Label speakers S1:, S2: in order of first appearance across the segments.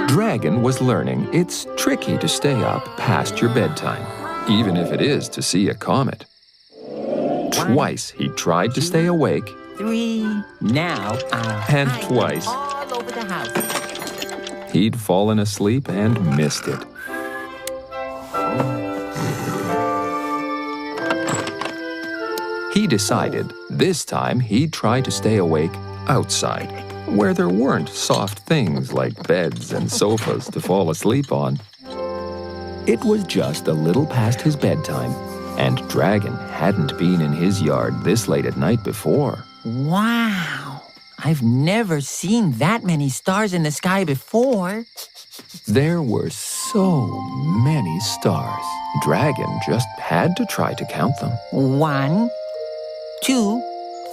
S1: Dragon was learning it's tricky to stay up past your bedtime, even if it is to see a comet. Twice he tried to stay awake.
S2: 3. Now I'll
S1: And
S2: hide
S1: twice.
S2: them all over the house.
S1: He'd fallen asleep and missed it. He decided this time he'd try to stay awake outside, where there weren't soft things like beds and sofas to fall asleep on. It was just a little past his bedtime, and Dragon hadn't been in his yard this late at night before.
S2: Wow! I've never seen that many stars in the sky before.
S1: There were so many stars. Dragon just had to try to count them.
S2: 1, 2,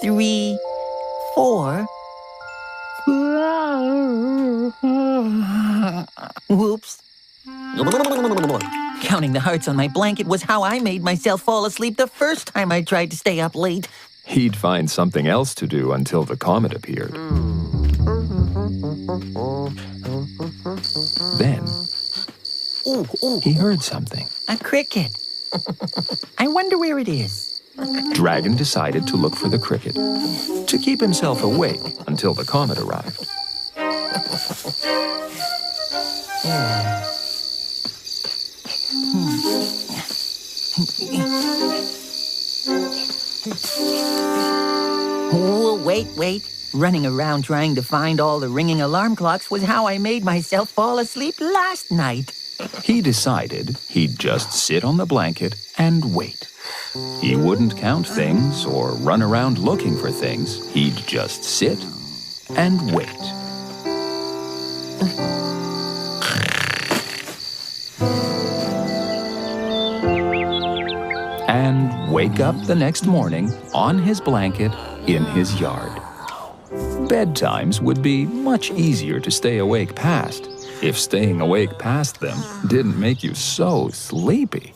S2: 3, 4. Whoops. Counting the hearts on my blanket was how I made myself fall asleep the first time I tried to stay up late.
S1: He'd find something else to do until the comet appeared. Then, he heard something.
S2: A cricket. I wonder where it is.
S1: Dragon decided to look for the cricket, to keep himself awake until the comet arrived.
S2: Oh, wait. Running around trying to find all the ringing alarm clocks was how I made myself fall asleep last night.
S1: He decided he'd just sit on the blanket and wait. He wouldn't count things or run around looking for things. He'd just sit and wait. And wake up the next morning on his blanket in his yard. Bedtimes would be much easier to stay awake past if staying awake past them didn't make you so sleepy.